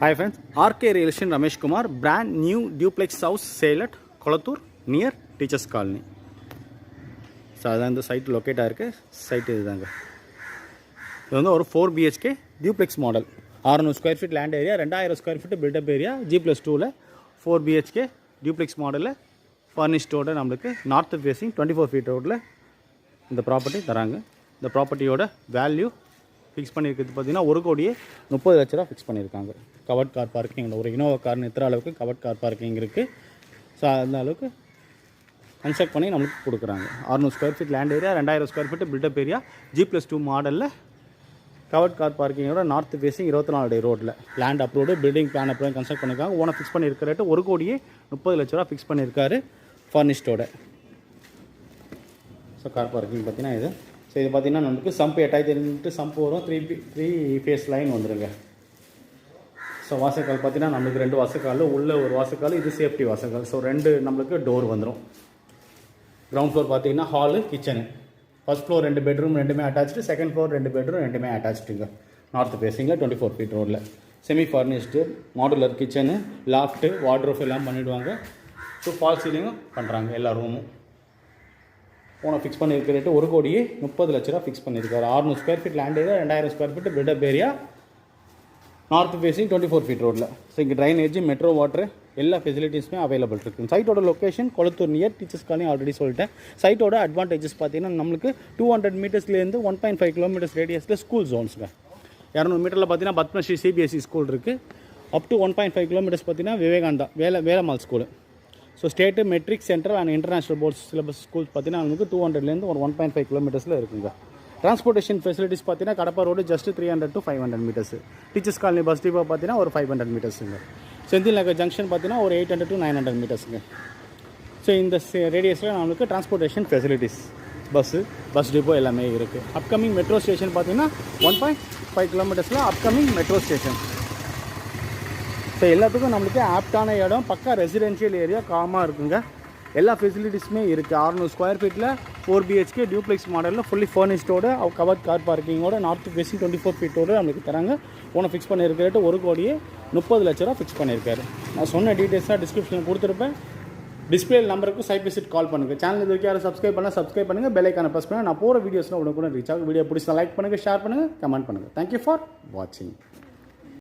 Hi friends, RK Real Estate Ramesh Kumar, brand new duplex house sale at Kolathur near Teachers Colony. So அதான் இந்த site locate ஆகிருக்கு. Site இதுதாங்க. இது வந்து ஒரு 4 BHK duplex model, 600 square feet land area, 2000 square feet built up area, G+2ல் 4 BHK duplex மாடலில் ஃபர்னிஷ்டோட நம்மளுக்கு நார்த் ஃபேஸிங் 24 ஃபீட் ரோட்டில் இந்த ப்ராப்பர்ட்டி தராங்க. இந்த ப்ராப்பர்ட்டியோட வேல்யூ ஃபிக்ஸ் பண்ணியிருக்கிறது பார்த்தீங்கன்னா 1,30,00,000 ரூபா ஃபிக்ஸ் பண்ணியிருக்காங்க. கவர்ட் கார் பார்க்கிங், ஒரு இனோவா கார் நிறுத்துற அளவுக்கு கவர்ட் கார் பார்க்கிங் இருக்குது. ஸோ அந்த அளவுக்கு கன்ஸ்ட்ரக்ட் பண்ணி நம்மளுக்கு கொடுக்குறாங்க. 600 square feet land area, 2000 square feet built up area, G+2 மாடலில் கவர்ட் கார் பார்க்கிங்கோட நார்த் ஃபேஸிங் 24 அடி ரோட்டில் land approved, building plan approve construct பண்ணியிருக்காங்க. ஓனர் ஃபிக்ஸ் பண்ணியிருக்க ரேட்டு 1,30,00,000 ரூபா ஃபிக்ஸ் பண்ணியிருக்காரு ஃபர்னிஷ்டோட. ஸோ கார் பார்க்கிங் பார்த்தீங்கன்னா இது. ஸோ இது பார்த்தீங்கன்னா நம்மளுக்கு சம்பு 8000 சம்பு வரும், 3 ஃபேஸ் லைன் வந்துடுங்க. ஸோ வாசக்கால் பார்த்தீங்கன்னா நம்மளுக்கு 2 வாசக்கால், உள்ள ஒரு வாசக்கால், இது சேஃப்டி வாசக்கால். ஸோ 2 நம்மளுக்கு டோர் வந்துடும். கிரவுண்ட் ஃப்ளோர் பார்த்தீங்கன்னா hall, kitchen. First floor 2 bedroom ரெண்டுமே அட்டாச்சு, செகண்ட் ஃப்ளோர் 2 பெட்ரூம் ரெண்டுமே அட்டாச்சுங்க. நார்த் ஃபேஸிங்கில் 24 ஃபீட் ரோடில் semi furnished modular kitchen, loft, wardrobe எல்லாம் பண்ணிவிடுவாங்க. ஸோ ஃபால் சீலிங்கும் பண்ணுறாங்க எல்லா ரூமும். ஓனர் ஃபிக்ஸ் பண்ணியிருக்க ரேட்டு 1,30,00,000 ரூபா ஃபிக்ஸ் பண்ணியிருக்காரு. 600 square feet land area, 2000 square feet built up area, north facing 24 feet ரோடில். ஸோ இங்கே ட்ரைனேஜ், மெட்ரோ வாட்டர் எல்லா ஃபெசிலிட்டிஸுமே அவைலபிள் இருக்குது. சைட்டோட location Kolathur near teachers colony already சொல்லிட்டேன். சைட்டோட அட்வான்டேஜஸ் பார்த்தீங்கன்னா நம்மளுக்கு 200 மீட்டர்ஸ்லேருந்து 1.5 கிலோமீட்டர்ஸ் ரேடியஸில் ஸ்கூல் ஜோன்ஸுங்க. 200 மீட்டரில் பார்த்தீங்கன்னா பத்மஸ்ரீ CBSE ஸ்கூல் இருக்குது. அப் டு 1.5 கிலோமீட்டர்ஸ் பார்த்தீங்கன்னா Vivekananda Velammal school. So state, matric, central and international boards syllabus schools பார்த்தீங்கன்னா நமக்கு 200லேருந்து ஒரு 1.5 கிலோமீட்டர்ஸில் இருக்குங்க. டிரான்ஸ்போர்ட்டேஷன் ஃபெசிலிட்டிஸ் பார்த்தீங்கன்னா Kadapa road just 300 to 500 metres. Teachers colony bus depot பார்த்தீங்கன்னா ஒரு 500 மீட்டர்ஸுங்க. செந்தில் நகர் ஜங்ஷன் பார்த்தீங்கன்னா ஒரு 800 to 900 மீட்டர்ஸுங்க. ஸோ இந்த ரேடியஸில் நம்மளுக்கு டிரான்ஸ்போர்ட்டேஷன் ஃபெசிலிட்டிஸ், பஸ் டிப்போ எல்லாமே இருக்குது. அப்கமிங் மெட்ரோ ஸ்டேஷன் பார்த்தீங்கன்னா 1.5 கிலோமீட்டர்ஸில் அப்கமிங் மெட்ரோ ஸ்டேஷன். ஸோ எல்லாத்துக்கும் நம்மளுக்கு ஆப்டான இடம், பக்கா ரெசிடென்ஷியல் ஏரியா, காமாக இருக்குங்க. எல்லா ஃபெசிலிட்டிஸுமே இருக்குது. 600 ஸ்கொயர் ஃபீட்டில் 4 BHK டியூப்ளெக்ஸ் மாடலில் ஃபுல்லி ஃபர்னிஷ்டோட கவர்ட் கார் பார்க்கிங்கோட நார்த் ஃபேஸிங் 24 ஃபீட்டோடு நம்மளுக்கு தராங்க. ஓனர் ஃபிக்ஸ் பண்ணியிருக்க ரேட்டு 1,30,00,000 ரூபா ஃபிக்ஸ் பண்ணியிருக்காரு. நான் சொன்ன டீட்டெயில்ஸாக டிஸ்கிரிப்ஷனில் கொடுத்துருப்பேன். டிஸ்பிளே நம்பருக்கு சைட் விசிட் கால் பண்ணுங்கள். சேனல் இது வரைக்கும் யாரும் சப்ஸ்கிரைப் பண்ணுங்கள், பெல் ஐக்கானை ப்ரெஸ் பண்ணுங்கள். நான் போகிற வீடியோஸ்லாம் உடனே ரீச் ஆகும். வீடியோ பிடிச்சா லைக் பண்ணுங்கள், ஷேர் பண்ணுங்கள், கமெண்ட் பண்ணுங்கள். தேங்க்யூ ஃபார் வாட்சிங்.